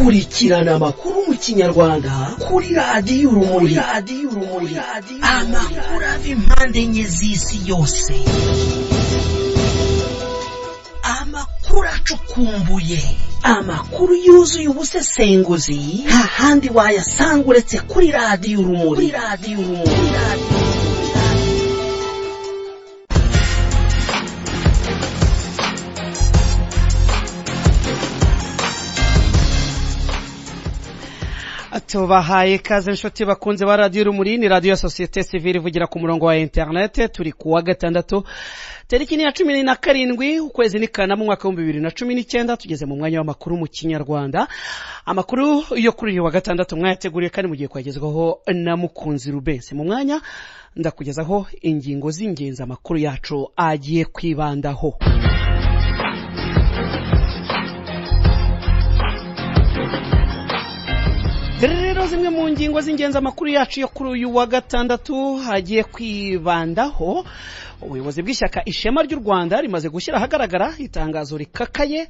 kurikirana amakuru mu Kinyarwanda kuri radiyo Urumuri. Amakuru ava impande enye z'isi yose, amakuru acukumbuye, amakuru yuzuye ubusesenguzi, nta handi wayasanga uretse kuri radiyo Urumuri. Tubahaye kaze inshuti bakunze ba radiyo Urumuri, ni radiyo ya Sosiyete Sivili ivugira ku murongo wa internet. Turi kuwa gatandatu tariki ya 17 ukwezi ni Kanama mwaka wa 2019. Tugeze mu mwanya w'amakuru mu Kinyarwanda. Amakuru yo kuri uyu wa gatandatu mwayateguriye kandi mugiye kwagezwaho na Mukunzi Rubense. Mu mwanya ndakugezaho ingingo z'ingenzi amakuru yacu agiye kwibandaho. Rero zimwe mu ngingo z'ingenzi amakuru yacu yo kuri uyu wa gatandatu hagiye kwibandaho. Ubuyobozi bw'ishyaka Ishema ry'u Rwanda rimaze gushyira ahagaragara itangazo rikakaye,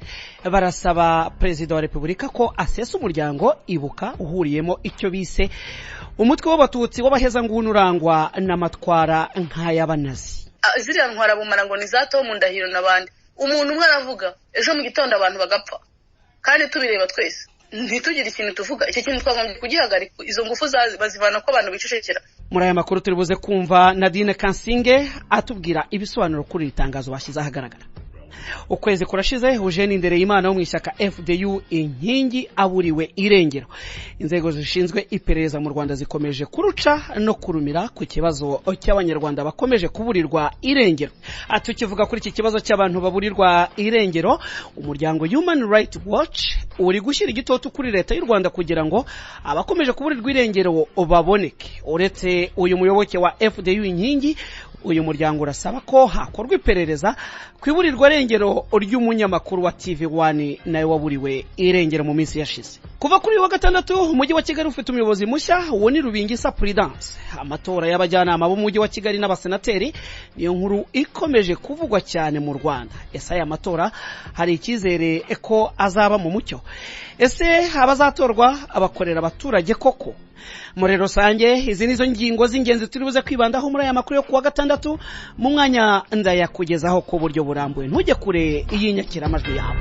barasaba Perezida wa Repubulika ko asesa umuryango Ibuka uhuriyemo icyo bise umutwe w'abatutsi w'abahezanguni urangwa n'amatwara nk'ay'abanazi. Ziriya ntwara bumara ngo ni za Tom Ndahiro n'abandi. Umuntu umwe aravuga ejo mu gitondo abantu bagapfa, kandi tubireba twese ntitugire ikintu tuvuga. Icyo kintu twagombye kugihagarika, izo ngufu bazivana ko abantu bicecekera. Muri aya makuru turibuze kumva Nadine Kansinge atubwira ibisobanuro kuri itangazo bashyize ahagaragara. Ukwezi kurashize Eugene Ndereyimana wo mu ishyaka FDU inkingi aburiwe irengero. Inzego zishinzwe iperereza mu Rwanda zikomeje kuruca no kurumira ku kibazo cy'abanyarwanda bakomeje kuburirwa irengero. Atukivuga kuri iki kibazo cy'abantu baburirwa irengero, umuryango Human Rights Watch uri gushyira igitutu kuri leta y'u Rwanda kugira ngo abakomeje kuburirwa irengero baboneke. Uretse uyu muyoboke wa FDU inkingi, uyu muryango urasaba ko hakorwa iperereza kwiburirwa irengero ry'umunyamakuru wa TV1 nawe waburiwe irengero mu minsi yashize. Kuva kuri wa gatandatu umujyi wa Kigali ufite umuyobozi mushya, uwo ni Rubingisa Prudence. Amatora y'abajyanama b'umujyi wa Kigali n'abasenateri niyo nkuru ikomeje kuvugwa cyane mu Rwanda. Ese aya matora hari icyizere ko azaba mu mucyo? Ese abazatorwa abakorera abaturage koko? Muri rusange izi nizo ngingo z'ingenzi turibuze kwibandaho muri aya makuru yo kuwa gatandatu. Mu mwanya ndayakugezaho ku buryo burambuye, ntujye kure iyinyakira amajwi yawe.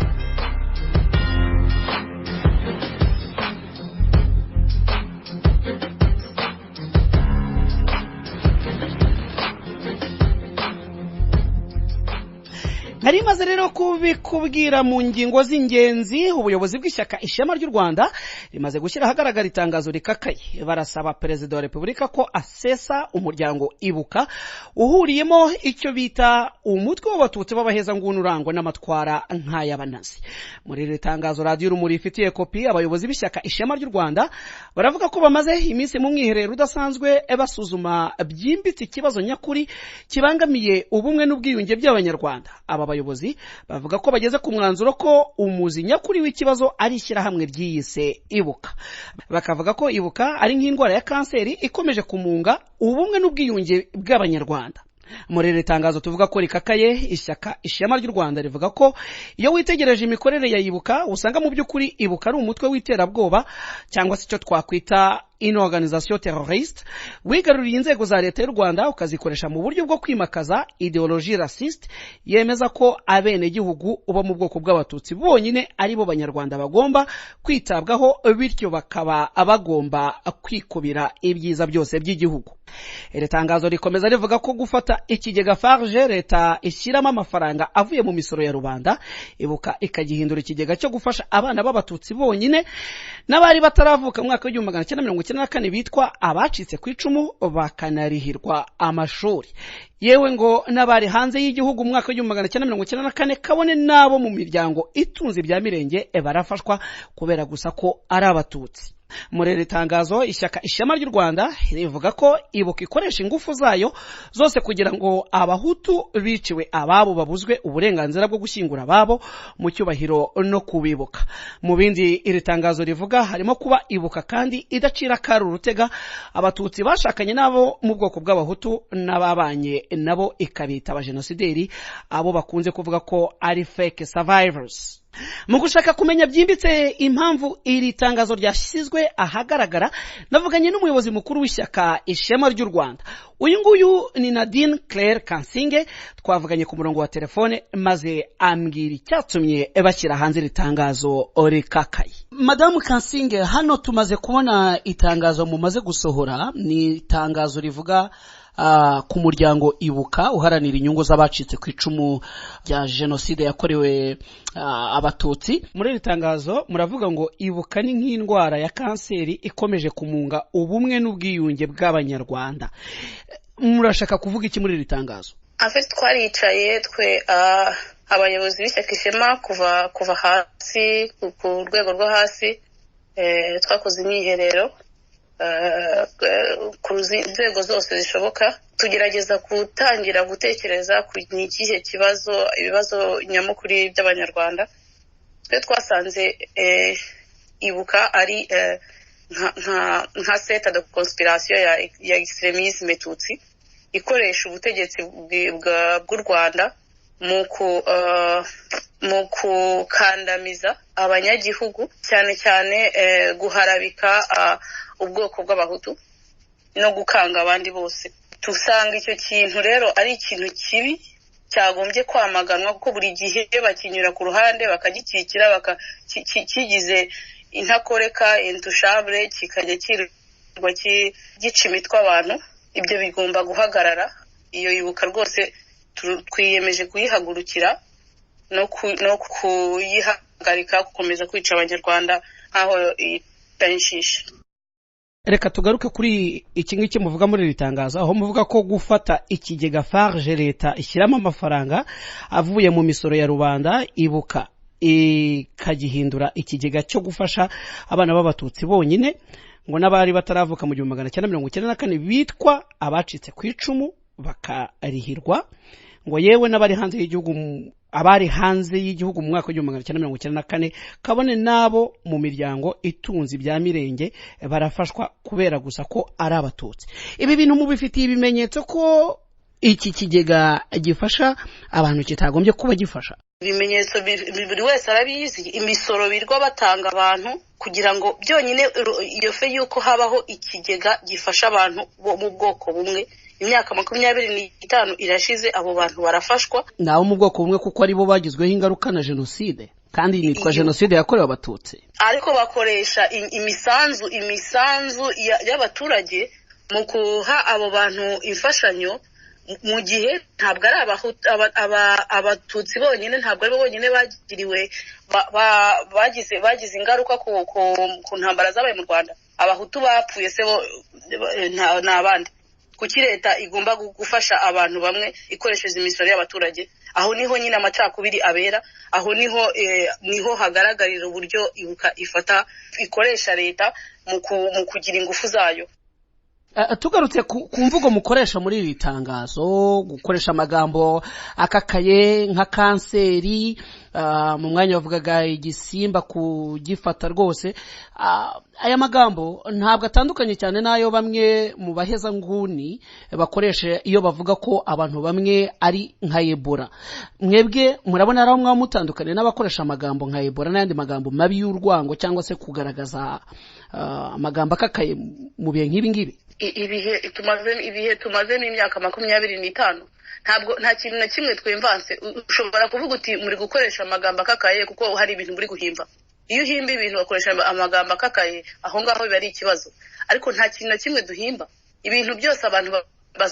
Nari maze rero kubikubwira mu ngingo z'ingenzi. Ubuyobozi bw'ishyaka Ishema ry'u Rwanda rimaze gushyira ahagaragara itangazo rikakaye, barasaba Perezida wa Repubulika ko asesa umuryango Ibuka uhuriyemo icyo bita umutwe w'abatutsi b'abahezanguni urangwa n'amatwara nk'ay'abanazi. Muri iri tangazo radiyo Urumuri ifitiye kopi, abayobozi b'ishyaka Ishema ry'u Rwanda baravuga ko bamaze iminsi mu mwiherero udasanzwe basuzuma byimbitse ikibazo nyakuri kibangamiye ubumwe n'ubwiyunge by'abanyarwanda. Abayobozi bavuga ko bageze ku mwanzuro ko umuzi nyakuri w'ikibazo ari ishyirahamwe ryiyise Ibuka. Bakavuga ko Ibuka ari nk'indwara ya kanseri ikomeje kumunga ubumwe n'ubwiyunge bw'abanyarwanda. Muri iri tangazo tuvuga ko rikakaye, ishyaka Ishema ry'u Rwanda rivuga ko iyo witegereje imikorere ya Ibuka usanga mu by'ukuri Ibuka ari umutwe w'iterabwoba cyangwa se icyo twakwita une organisation terroriste wigaruriye inzego za leta y'u Rwanda ukazikoresha mu buryo bwo kwimakaza ideologie raciste yemeza ko abene gihugu uba mu bwoko bw'abatutsi bonyine ari bo banyarwanda bagomba kwitabwaho, bityo bakaba abagomba kwikubira ibyiza byose by'igihugu. Iri tangazo rikomeza rivuga ko gufata ikigega farge leta ishyiramo amafaranga avuye mu misoro ya rubanda, Ibuka ikagihindura ikigega cyo gufasha abana b'abatutsi bonyine n'abari bataravuka mu mwaka wa 1994 bitwa abacitse ku icumu bakanarihirwa amashuri. Yewe ngo n'abari hanze y'igihugu mu mwaka wa 1994 kabone nabo mu miryango itunze bya mirenge barafashwa kubera gusa ko ari abatutsi. Muri iri tangazo ishyaka Ishema ry'u Rwanda rivuga ko Ibuka ikoresha ingufu zayo zose kugira ngo abahutu biciwe ababo babuzwe uburenganzira bwo gushyingura ababo mu cyubahiro no kubibuka. Mu bindi iri tangazo rivuga harimo kuba Ibuka kandi idacira kari urutega abatutsi bashakanye nabo mu bwoko bw'abahutu n'ababanye nabo ikabita abajenosideri, abo bakunze kuvuga ko ari fake survivors. Mu gushaka kumenya byimbitse impamvu iri tangazo ryashyizwe ahagaragara, navuganye n'umuyobozi mukuru w'ishyaka Ishema ry'u Rwanda. Uyu nguyu ni Nadine Claire Kansinge, twavuganye ku murongo wa telefone maze ambwira icyatumye bashyira hanze iri tangazo rikakaye. Madamu Kansinge, hano tumaze kubona itangazo mumaze gusohora, ni itangazo rivuga ku muryango Ibuka uharanira inyungu z'abacitse ku icumu rya jenoside yakorewe abatutsi. Muri iri tangazo muravuga ngo Ibuka ni nk'indwara ya kanseri ikomeje kumunga ubumwe n'ubwiyunge bw'Abanyarwanda. Murashaka kuvuga iki muri iri tangazo? Afite twaricaye twe abayobozi b'ishyaka Ishema kuva hasi ku rwego rwo hasi, twakoze imyiherero ku nzego zose zishoboka, tugerageza gutangira gutekereza ku ikihe ibibazo nyamukuru by'Abanyarwanda. Twe twasanze Ibuka ari nka seta de conspiration ya extremisme tutsi ikoresha ubutegetsi bw'u Rwanda mu kukandamiza abanyagihugu, cyane cyane guharabika ubwoko bw'abahutu no gukanga abandi bose. Tusanga icyo kintu rero ari ikintu kibi cyagombye kwamaganwa, kuko buri gihe bakinyura ku ruhande bakagikikira kigize intakoreka intushabure, kikajya kirwa gica imitwe abantu. Ibyo bigomba guhagarara. Iyo Ibuka rwose twiyemeje kuyihagurukira no kuyihagarika gukomeza kwica Abanyarwanda nkaho itanishisha. Reka tugaruke kuri iki ngiki muvuga muri iri tangazo, aho muvuga ko gufata ikigega farge leta ishyiramo amafaranga avuye mu misoro ya rubanda, Ibuka ikagihindura ikigega cyo gufasha abana b'abatutsi bonyine, ngo n'abari bataravuka mu 1994 bitwa abacitse ku icumu bakarihirwa, ngo yewe n'abari hanze y'igihugu mu mwaka w'1994 kabone nabo mu miryango itunzi bya mirenge barafashwa kubera gusa ko ari abatutsi. Ibi bintu mubifitiye ibimenyetso ko iki kigega gifasha abantu kitagombye kuba gifasha? Ibimenyetso buri wese arabizi. Imisoro birwa batanga abantu kugira ngo byonyine iyo fe yuko habaho ikigega gifasha abantu mu bwoko bumwe. Imyaka 25 irashize abo bantu barafashwa, nawo mu bwoko bumwe kuko ari bo bagizweho ingaruka na jenoside, kandi nitwa jenoside yakorewe abatutsi. Ariko bakoresha imisanzu y'abaturage mu kuha abo bantu imfashanyo, mu gihe ntabwo ari abatutsi bonyine, ntabwo ari bo bonyine bagiriwe bagize ingaruka ku ntambara zabaye mu Rwanda. Abahutu bapfuye se bo n'abandi. Kuki leta igomba gufasha abantu bamwe ikoresheje imisoro y'abaturage? Aho niho nyine amacakubiri abera, aho niho hagaragarira uburyo Ibuka ikoresha leta mu kugira ingufu zayo. Tugarutse ku mvugo mukoresha muri iri tangazo, gukoresha amagambo akakaye nka kanseri, mu mwanya wavugaga igisimba kugifata rwose. Aya magambo ntabwo atandukanye cyane nayo bamwe mu baheza nguni bakoresha iyo bavuga ko abantu bamwe ari nka Ebola. Mwebwe murabona araho mwa mutandukanye n'abakoresha amagambo nka Ebola n'andi magambo mabi y'urwango cyangwa se kugaragaza amagambo akakaye mu bihe nk'ibi ngibi? Ibihe tumaze n'imyaka 25, nta kintu na kimwe twemvanse. Ushobora kuvuga uti muri gukoresha amagambo akakaye kuko hari ibintu muri guhimba. Iyo uhimba ibintu bakoresha amagambo akakaye, aho ngaho biba ari ikibazo. Ariko nta kintu na kimwe duhimba. Ibintu byose abantu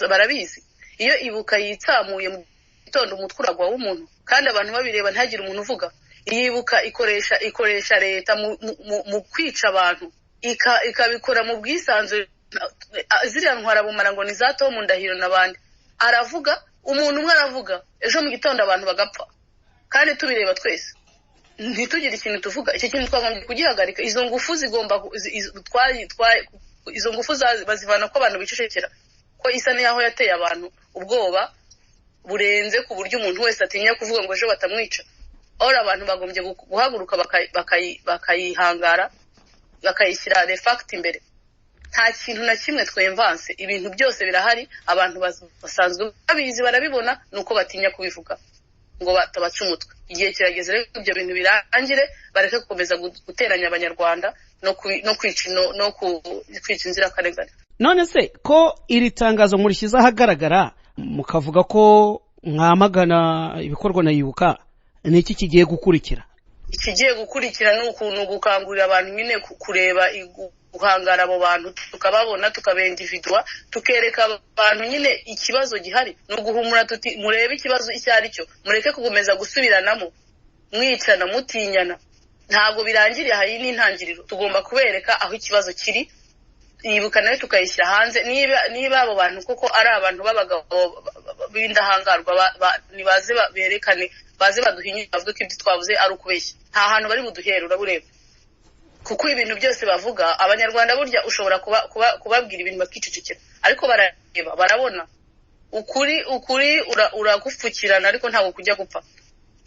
barabizi. Iyo Ibuka yitsamuye mu gitondo umutwe uragwa w'umuntu, kandi abantu babireba ntagire umuntu uvuga. Ibuka ikoresha leta mu kwica abantu, ikabikora mu bwisanzure. Ziriya ntwarabumara ngo ni za Tomu Ndahiro n'abandi. Aravuga, umuntu umwe aravuga, ejo mu gitondo abantu bagapfa, kandi tubireba twese. Ntitugire ikintu tuvuga. Icyo kintu twagombye kugihagarika. Izo ngufu izo ngufu bazivana ko abantu bicecekera, ko isa n'aho yateye abantu ubwoba burenze ku buryo umuntu wese atinya kuvuga ngo ejo batamwica. Ora abantu bagombye guhaguruka bakayihangara, bakayishyira the fact imbere. Nta kintu na kimwe twemvanse. Ibintu byose birahari, abantu basanzwe babizi barabibona, nuko batinya kubivuga. ngo batabaca umutwe. Igihe kirageze rero ibyo bintu birangire, bareke gukomeza guteranya abanyarwanda no kwica inzirakarengane. None se ko iri tangazo murishyize ahagaragara mukavuga ko mwamagana ibikorwa na yibuka, ni iki kigiye gukurikira? Ikigiye gukurikira ni ukuntu gukangurira abantu nyine kureba guhangara abo bantu, tukababona tukabendividwa, tukereka abantu nyine ikibazo gihari, no guhumura tuti murebe ikibazo icyo ari cyo, mureke kugomeza gusubiranamo mwicana mutinyana. Ntabwo birangiriye hari n'intangiriro, tugomba kubereka aho ikibazo kiri, yibuka nayo tukayishyira hanze. Niba abo bantu koko ari abantu b'abagabo b'indahangarwa, nibaze berekane, baze baduhinyure, bavuge ko ibyo twavuze ari ukubeshya. Nta hantu bari buduhere urabure, kuko ibintu byose bavuga abanyarwanda burya ushobora kubabwira ibintu bakicecekera, ariko barareba barabona ukuri uragupfukirana, ariko ntabwo kujya gupfa,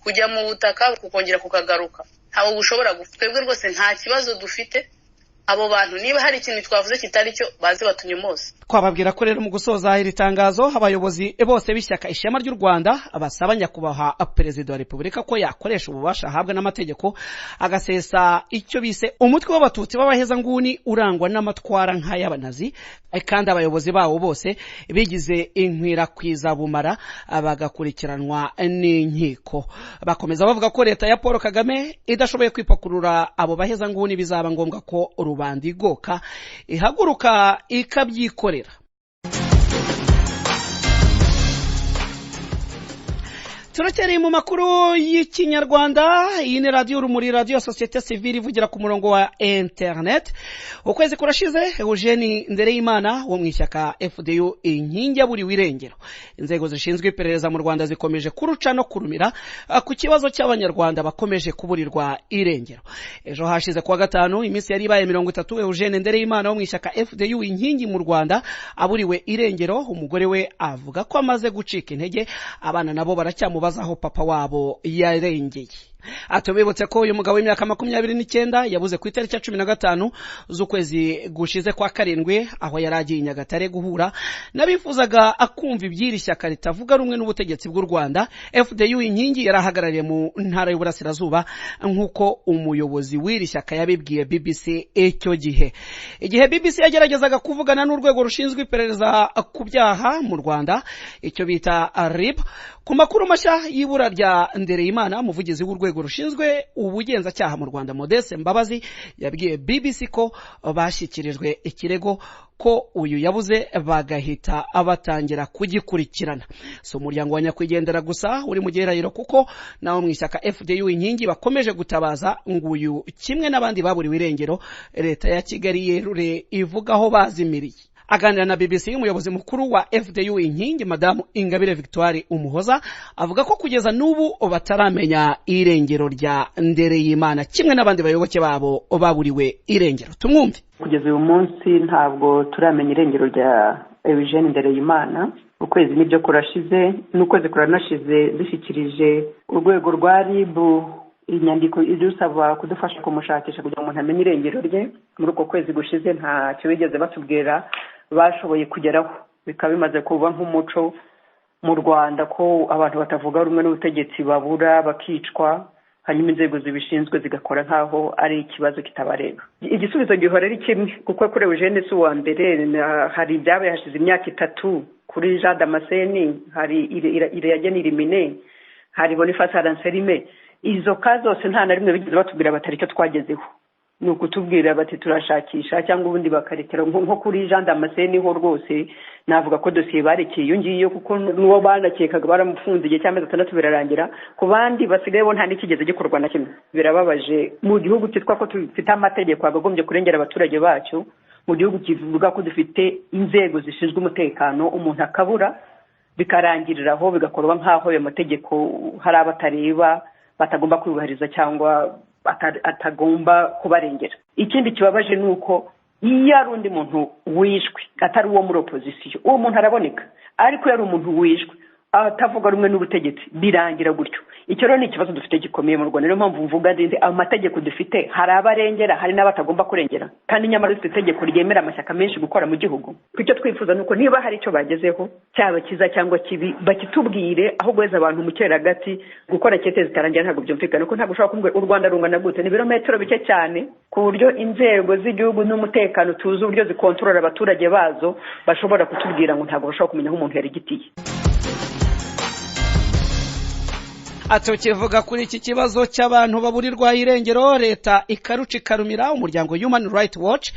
kujya mu butaka kukongera kukagaruka ntabwo ushobora gupfa. Twebwe rwose nta kibazo dufite. Abo bantu niba hari ikintu twavuze kitari cyo baze batunyomose. Twababwira ko rero mu gusoza iri tangazo abayobozi bose b'ishyaka Ishema ry'u Rwanda abasaba nyakubahwa perezida wa Repubulika ko yakoresha ububasha ahabwa n'amategeko agasesa icyo bise umutwe w'abatutsi b'abaheza nguni urangwa n'amatwara nk'ay'abanazi, kandi abayobozi bawo bose bigize inkwirakwiza bumara bagakurikiranwa n'inkiko. Bakomeza bavuga ko leta ya Paul Kagame idashoboye kwipakurura abo baheza nguni, bizaba ngombwa ko rubanda igoka ihaguruka ikabyikorera. Turakeri mu makuru y'ikinyarwanda. Iyi ni radio Urumuri, radio Sosiyete Sivili ivugira ku murongo wa internet. Ukwezi kurashize Eugene Ndereyimana wo mwishyaka FDU inkingi yaburiwe irengero. Inzego zishinzwe iperereza mu Rwanda zikomeje kuruca no kurumira ku kibazo cy'abanyarwanda bakomeje kuburirwa irengero. Ejo hashize kuwa gatanu iminsi yari ibaye 30 Eugene Ndereyimana wo mwishyaka FDU inkingi mu Rwanda aburiwe irengero. Umugore we avuga ko amaze gucika intege, abana nabo baracyamubaza aho papa wabo yarengeye. Atubibutse ko uyu mugabo w'imyaka 29 yabuze ku itariki ya 15 z'ukwezi gushize kwa karindwi, aho yaragiye Nyagatare guhura nabifuzaga akumva ibyiri shyaka ritavuga rumwe n'ubutegetsi bw'u Rwanda. FDU inkingi yarahagarariye mu ntara y'Uburasirazuba nk'uko umuyobozi w'iri shyaka yabibwiye BBC icyo gihe. Igihe BBC yageragezaga kuvugana n'urwego rushinzwe iperereza ku byaha mu Rwanda, icyo bita RIB, ku makuru mashya y'ibura rya Ndereyimana, umuvugizi w'urwego rushinzwe ubugenzacyaha mu Rwanda Modeste Mbabazi yabwiye BBC ko bashyikirijwe ikirego ko uyu yabuze bagahita abatangira kugikurikirana. So umuryango wa nyakwigendera gusa uri mu giherayiro, kuko nawo mwishyaka FDU inkingi bakomeje gutabaza nguyu kimwe n'abandi baburiwe irengero leta ya Kigali yerure ivugaho bazimiriye. Aganira na BBC, umuyobozi mukuru wa FDU inkingi Madamu Ingabire Victoire Umuhoza avuga ko kugeza n'ubu bataramenya irengero rya Ndereyimana kimwe n'abandi bayoboke babo baburiwe irengero. Tumwumve. Kugeza uyu munsi ntabwo turamenya irengero rya Eugene Ndereyimana. Ukwezi nibyo kurashize, n'ukwezi kuranashize dushyikirije urwego rwa RIB inyandiko idusaba kudufasha kumushakisha kugira ngo umuntu amenye irengero rye. Muri uko kwezi gushize nta cyo bigeze batubwira bashoboye kugeraho. Bikaba bimaze kuba nk'umuco mu Rwanda ko abantu batavuga rumwe n'ubutegetsi babura bakicwa, hanyuma inzego zibishinzwe zigakora nkaho ari ikibazo kitabareba. Igisubizo gihora ari kimwe, kuko kuri Eugene si uwa mbere. Hari ibyabaye hashize imyaka 3 kuri Jean Damascene, hari Iragena Irimine, hari Boniface Aranserime. Izo kazi zose nta na rimwe bigeze batubwira batari cyo twagezeho. Ni ukutubwira bati turashakisha, cyangwa ubundi bakarekera. Nko kuri Jean Damascene ho rwose navuga ko dosiye barekeye iyo ngiyo, kuko nuwo banakekaga baramufunze igihe cy'amezi 6 birarangira. Ku bandi basigaye bo nta n'ikigeze gikorwa na kimwe. Birababaje mu gihugu cyitwa ko dufite amategeko agombye kurengera abaturage bacu, mu gihugu kivuga ko dufite inzego zishinzwe umutekano, umuntu akabura bikarangiriraho bigakorwa nkaho ayo mategeko hari abatareba batagomba kwubahiriza cyangwa atagomba kubarengera. Ikindi kibabaje nuko iyo ari undi muntu wishwe atari uwo muri opposition, uwo muntu araboneka, ariko yari umuntu wishwe atavuga rumwe n'ubutegetsi birangira gutyo. Icyo rero ni ikibazo dufite gikomeye mu Rwanda. Niyo mpamvu mvuga ndende amategeko dufite hari abarengera hari n'abatagomba kurengera, kandi nyamara dufite itegeko ryemera amashyaka menshi gukora mu gihugu. Icyo twifuza nuko niba hari icyo bagezeho cyaba kiza cyangwa kibi bakitubwire, aho guheza abantu mu cyeragati gukora kete zitarangira ntabwo byumvikana. Ko ntabwo ushobora kumbwira u Rwanda rungana gute, ni birometero bike cyane ku buryo inzego z'igihugu n'umutekano tuzi uburyo zikontorora abaturage bazo bashobora kutubwira ngo ntabwo bashobora kumenya aho umuntu yarigitiye. Atukivuga kuri iki kibazo cy'abantu baburirwa irengero, leta ikaruca ikarumira umuryango Human Rights Watch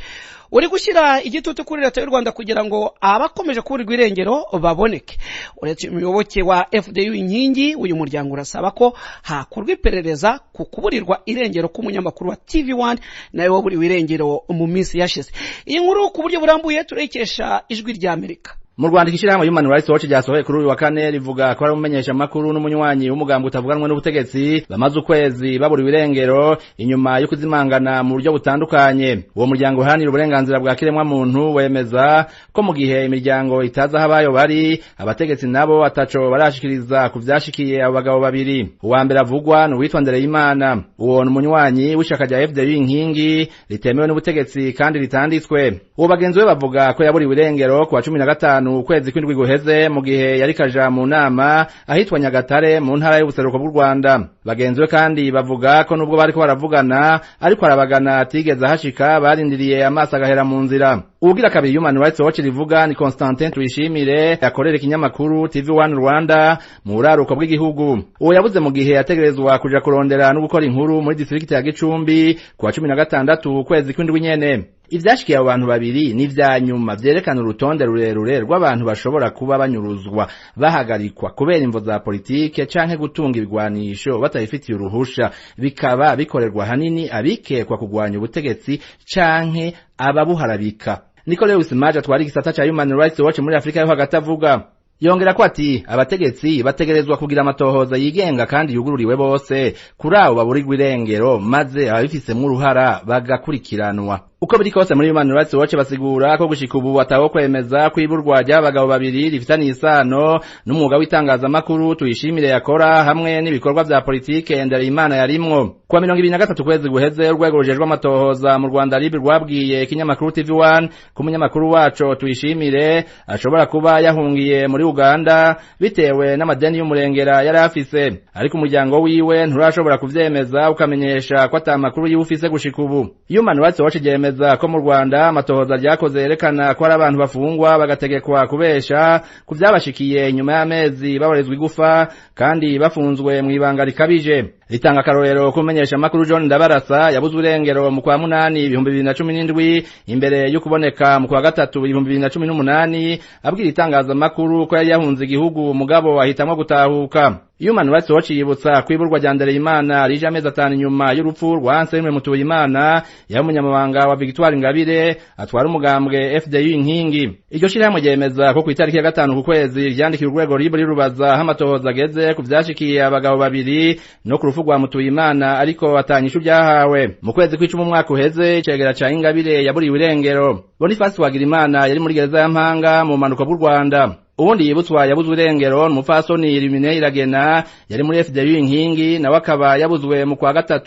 uri gushyira igitutu kuri leta y'u Rwanda kugira ngo abakomeje kuburirwa irengero baboneke. Uretse umuyoboke wa FDU inkingi, uyu muryango urasaba ko hakorwa iperereza ku kuburirwa irengero k'umunyamakuru wa TV1 nawe waburiwe irengero mu minsi yashize. Iyi nkuru ku buryo burambuye turekesha Ijwi rya Amerika. Mu Rwanda ikishyirahamwe Human Rights Watch ryasohoye kuri uyu wa kane rivuga ko ari umumenyesha makuru n'umunywanyi w'umugambi utavuganwa n'ubutegetsi bamaze ukwezi baburiwe irengero inyuma yo kuzimangana mu buryo butandukanye. Uwo muryango uharanira uburenganzira bwa kiremwa muntu wemeza ko mu gihe imiryango itaza abayo bari abategetsi nabo ataco barashikiriza ku vyashikiye abo bagabo babiri. Uwa mbere avugwa ni uwitwa Ndereyimana, uwo ni umunywanyi w'ishaka rya FDU inkingi ritemewe n'ubutegetsi kandi ritanditswe. Uwo bagenzi we bavuga ko yaburiwe irengero ku wa 15 ukwezi kw'indwi guheze mu gihe yari kaja mu nama ahitwa Nyagatare mu ntara y'ubuseruko bw'u Rwanda. Bagenzi we kandi bavuga ko nubwo bariko baravugana ariko arabagana atigeze ahashika, barindiriye amaso agahera mu nzira. Ubugira kabiri Human Rights Watch rivuga ni Constantin Tuyishimire, yakorera ikinyamakuru TV1 Rwanda mu buraruko bw'igihugu. Uwo yabuze mu gihe yategerezwa kuja kurondera no gukora inkuru muri district ya Gicumbi ku wa 16 ukwezi kw'indwi nyene. Ivyashikiye abo bantu babiri ni vya nyuma vyerekana urutonde rurerure rw'abantu bashobora kuba banyuruzwa, bahagarikwa kubera imvo za politike canke gutunga ibigwanisho batayifitiye uruhusha, bikaba bikorerwa hanini abikekwa kugwanya ubutegetsi canke ababuharabika. Niko Lewis Maja twari igisata ca Human Rights Watch muri Afrika yo hagati avuga. Yongera ko ati abategetsi bategerezwa kugira amatohoza yigenga kandi yugururiwe bose kuri abo baburirwa irengero, maze ababifisemwo uruhara bagakurikiranwa. Uko biri kose muri Human Rights Watch basigura ko gushika ubu ataho kwemeza kwiburwa ry'abagabo babiri rifitanye isano n'umwuga w'itangazamakuru Tuyishimire yakora hamwe n'ibikorwa vya politike Ndereyimana yarimwo. Kwa 2023 kwezi guheze urwego rujejwe amatohoza mu Rwanda RIB rwabwiye ikinyamakuru TV1 ko umunyamakuru waco Tuyishimire ashobora kuba yahungiye muri Uganda bitewe n'amadeni y'umurengera yari afise, ariko umuryango wiwe nturashobora kuvyemeza ukamenyesha ko atamakuru y'ufise gushika ubu. Human Rights Watch yemeza ko mu Rwanda amatohoza ryakoze yerekana ko ari abantu bafungwa bagategekwa kubesha ku vyabashikiye nyuma y'amezi baborezwa igufa kandi bafunzwe mu ibanga rikabije. Ritanga karorero kumenyesha makuru John Ndabarasa yabuzwe irengero mu kwa 8 2017 imbere yo kuboneka mu kwa 3 2018 abwira itangazamakuru ko yari yahunze igihugu umugabo ahitamwe gutahuka. Human Rights Watch yibutsa kwiburwa rya Ndereyimana rije amezi 5 nyuma y'urupfu rwa Anselme Mutuyimana y'umunyamabanga wa Victoire Ingabire atwara umugambwe FDU inkingi. Iryo shirahamwe ryemeza ko ku itariki ya 5 ku kwezi ryandikira urwego RIB rubaza amatohoza ageze ku vyashikiye abagabo babiri no ku rufu rwa Mutuyimana ariko atanyishu byahawe. Mu kwezi kw'icumi umwaka uheze cegera ca Ingabire yaburiwe irengero. Boniface Wagirimana yari muri gereza ya Mpanga mu manuko bw'u Rwanda. Ubundi yibutswa yabuzwe irengero n'umupfasoni Irimine Iragena yari muri FDU inkingi nawe akaba yabuzwe mu kwa 3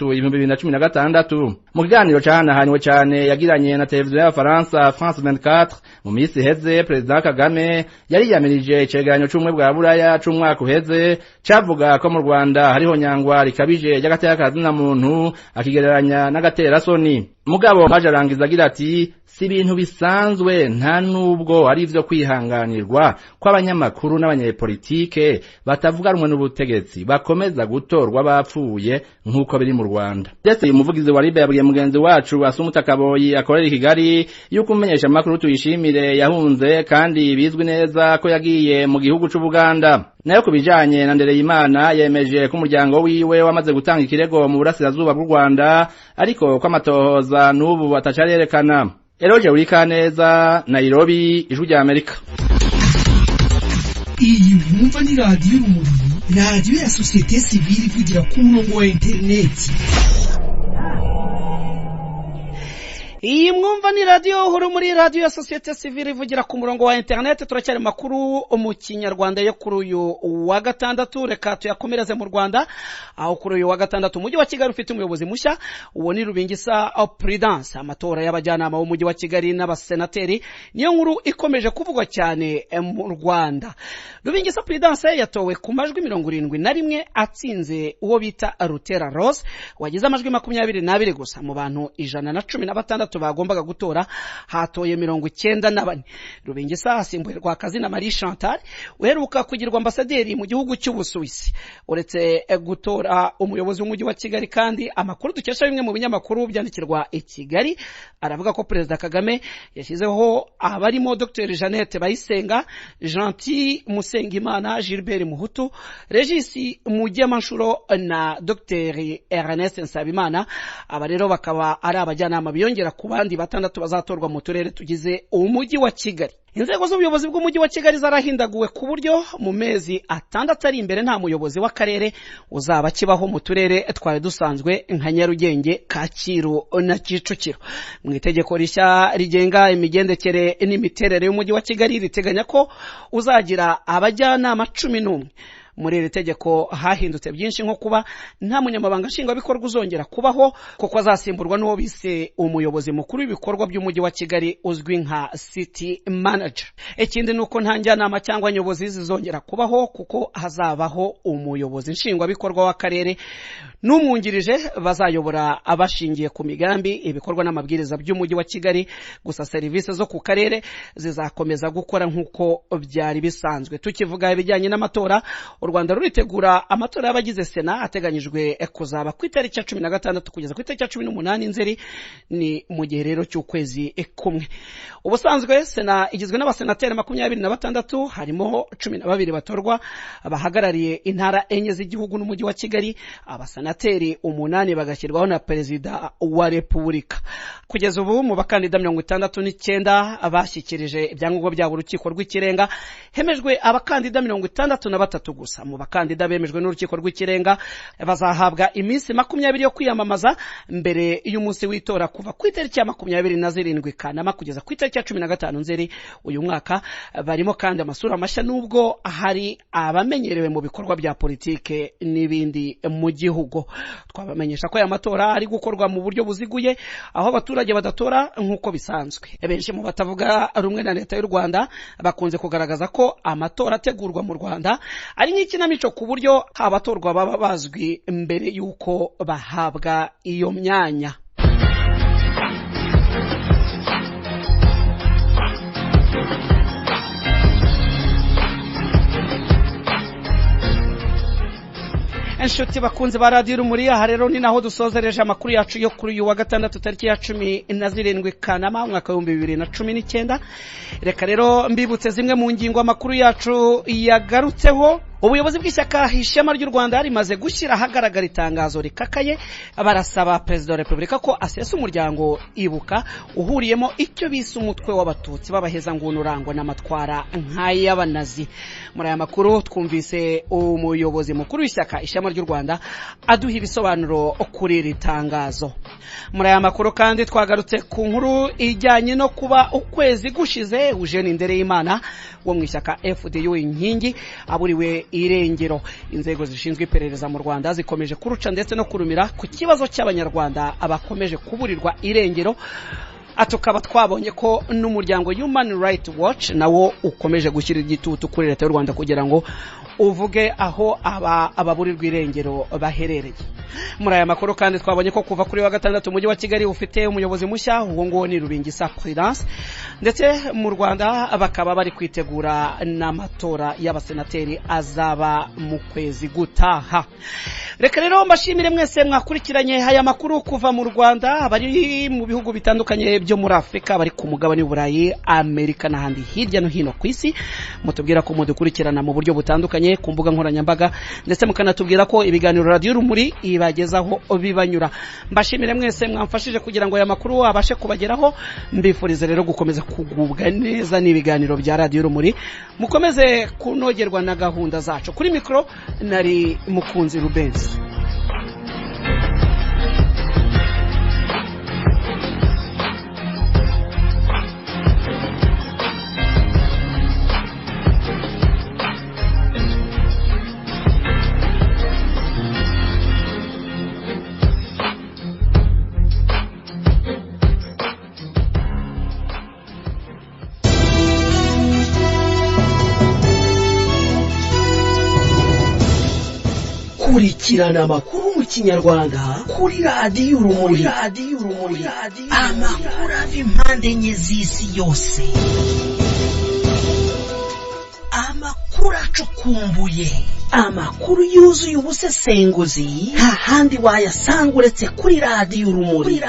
2016. Mu kiganiro cahanahanywe cane yagiranye na televiziyo y'Abafaransa France 24 mu minsi iheze, President Kagame yari yamirije icegeranyo c'umwe bwa Buraya c'umwaka uheze cavuga ko mu Rwanda hariho nyangwa rikabije y'agateka na muntu akigereranya n'agatera soni. Mugabo maje arangiza agira ati si ibintu bisanzwe nta nubwo ari ivyo kwihanganirwa ko abanyamakuru n'abanyepolitike batavuga rumwe n'ubutegetsi bakomeza gutorwa bapfuye nk'uko biri mu Rwanda. Ndetse umuvugizi wa RIB yabwiye mugenzi wacu Asumuta Kaboyi akorera i Kigali yuko umenyesha makuru Tuyishimire yahunze kandi bizwi neza ko yagiye mu gihugu c'u Buganda. Nayo kubijanye na Ndereyimana yemeje ko umuryango wiwe wamaze gutanga ikirego mu burasirazuba bw'u Rwanda ariko ko amatohoza n'ubu atacarerekana. Eroje Urikaneza, Nairobi, Ijwi rya Amerika. Iyi mwumva ni radio URUMURI, radio ya Sosiyete Sivili ivugira ku murongo wa internet. iyi mwumva ni radio urumuri radio ya Sosiyete Sivili ivugira ku murongo wa internet. Turacyari makuru mu Kinyarwanda yo kuri uyu wa gatandatu. Reka tuyakomereze mu Rwanda, aho kuri uyu wa gatandatu umujyi wa Kigali ufite umuyobozi mushya, uwo ni Rubingisa Prudence. Amatora y'abajyanama b'umujyi wa Kigali n'abasenateri niyo nkuru ikomeje kuvugwa cyane mu Rwanda. Rubingisa Prudence yatowe ku majwi 71 atsinze uwo bita Rutera Rose wagize amajwi 22 gusa mu bantu 116 bagombaga gutora. Hatoye 94. Rubingisa asimbuye Rwakazina Marie Chantal uheruka kugirwa ambasaderi mu gihugu cy'Ubusuwisi. Uretse gutora umuyobozi w'umujyi wa Kigali, kandi amakuru dukesha bimwe mu binyamakuru byandikirwa i Kigali aravuga ko Perezida Kagame yashyizeho abarimo Dr Jeannette Bayisenga, Gentil Musengimana, Gilbert Muhutu, Regis Mugemanshuro na Dr Ernest Nsabimana. Aba rero bakaba ari abajyanama biyongera ku bandi batandatu bazatorwa mu turere tugize umujyi wa Kigali. Inzego z'ubuyobozi bw'umujyi wa Kigali zarahindaguwe ku buryo mu mezi 6 ari imbere nta muyobozi w'akarere uzaba kibaho mu turere twari dusanzwe nka Nyarugenge, Kacyiru na Kicukiro. Mu itegeko rishya rigenga imigendekere n'imiterere y'umujyi wa Kigali riteganya ko uzagira abajyanama 11. Muri iri tegeko hahindutse byinshi, nko kuba nta munyamabanga nshingwabikorwa uzongera kubaho kuko azasimburwa n'uwo bise umuyobozi mukuru w'ibikorwa by'umujyi wa Kigali uzwi nka city manager. Ikindi nuko nta njyanama cyangwa nyobozi zizongera kubaho kuko hazabaho umuyobozi nshingwabikorwa w'akarere n'umwungirije bazayobora abashingiye ku migambi, ibikorwa n'amabwiriza by'umujyi wa Kigali. Gusa serivisi zo ku karere zizakomeza gukora nk'uko byari bisanzwe. Tukivuga ibijyanye n'amatora, u Rwanda ruritegura amatora y'abagize Sena ateganyijwe kuzaba ku itariki ya 16 kugeza ku itariki ya 18 Nzeri, ni mu gihe rero cy'ukwezi kumwe. Ubusanzwe Sena igizwe n'abasenateri 26, harimo 12 batorwa bahagarariye intara enye z'igihugu n'umujyi wa Kigali. Abasenateri 8 bagashyirwaho na Perezida wa Repubulika. Kugeza ubu mu bakandida 69 bashyikirije ibyangombwa byabo urukiko rw'ikirenga, hemejwe abakandida 63 gusa. Mu bakandida bemejwe n'urukiko rw'ikirenga bazahabwa iminsi 20 yo kwiyamamaza mbere y'umunsi w'itora kuva ku itariki ya 27 Kanama kugeza ku itariki ya 15 Nzeri uyu mwaka. Barimo kandi amasura mashya nubwo hari abamenyerewe mu bikorwa bya politike n'ibindi mu gihugu. Twabamenyesha ko aya matora ari gukorwa mu buryo buziguye, aho abaturage badatora nk'uko bisanzwe. Benshi mu batavuga rumwe na leta y'u Rwanda bakunze kugaragaza ko amatora ategurwa mu Rwanda ari nk'ikinamico, ku buryo abatorwa baba bazwi mbere y'uko bahabwa iyo myanya. Inshuti bakunze ba Radio Urumuri, aha rero ni naho dusozereje amakuru yacu yo kuri uyu wa gatandatu tariki ya 17 Kanama umwaka wa 2019. Reka rero mbibutse zimwe mu ngingo amakuru yacu yagarutseho. Ubuyobozi bw'ishyaka Ishema ry'u Rwanda rimaze gushyira ahagaragara itangazo rikakaye barasaba Perezida wa Repubulika ko asesa umuryango Ibuka uhuriyemo icyo bise umutwe w'abatutsi babaheza ngunu urangwa n'amatwara nk'ay'abanazi. Muri aya makuru twumvise umuyobozi mukuru w'ishyaka Ishema ry'u Rwanda aduha ibisobanuro kuri iri tangazo. Muri aya makuru kandi twagarutse ku nkuru ijyanye no kuba ukwezi gushize Eugene Ndereyimana wo mu ishyaka FDU inkingi aburiwe irengero. Inzego zishinzwe iperereza mu Rwanda zikomeje kuruca ndetse no kurumira ku kibazo cy'abanyarwanda abakomeje kuburirwa irengero. Atukaba twabonye ko n'umuryango Human Rights Watch nawo ukomeje gushyira igitutu kuri leta y'u Rwanda kugira ngo uvuge aho ababurirwa irengero baherereye. Muri aya makuru kandi twabonye ko kuva kuri wa gatandatu umujyi wa Kigali ufite umuyobozi mushya, uwo ngo ni Rubingisa Prudence, ndetse mu Rwanda bakaba bari kwitegura n'amatora y'abasenateri azaba mu kwezi gutaha. Reka rero mbashimire mwese mwakurikiranye aya makuru kuva mu Rwanda, bari mu bihugu bitandukanye byo muri Afrika, bari ku mugabane w'Uburayi, Amerika n'ahandi hirya no hino ku isi. Mutubwira ko mudukurikirana mu buryo butandukanye ku mbuga nkoranyambaga, ndetse mukanatubwira ko ibiganiro Radio Urumuri ibagezaho bibanyura. Mbashimire mwese mwamfashije kugira ngo aya makuru abashe kubageraho. Mbifurize rero gukomeza kugubwa neza n'ibiganiro bya Radio Urumuri, mukomeze kunogerwa na gahunda zacu. Kuri mikro nari Mukunzi Rubenzi. kurikirana amakuru mu Kinyarwanda kuri radiyo Urumuri. Amakuru ava impande enye z'isi yose, amakuru acukumbuye, amakuru yuzuye ubusesenguzi, nta handi wayasanga uretse kuri radiyo Urumuri.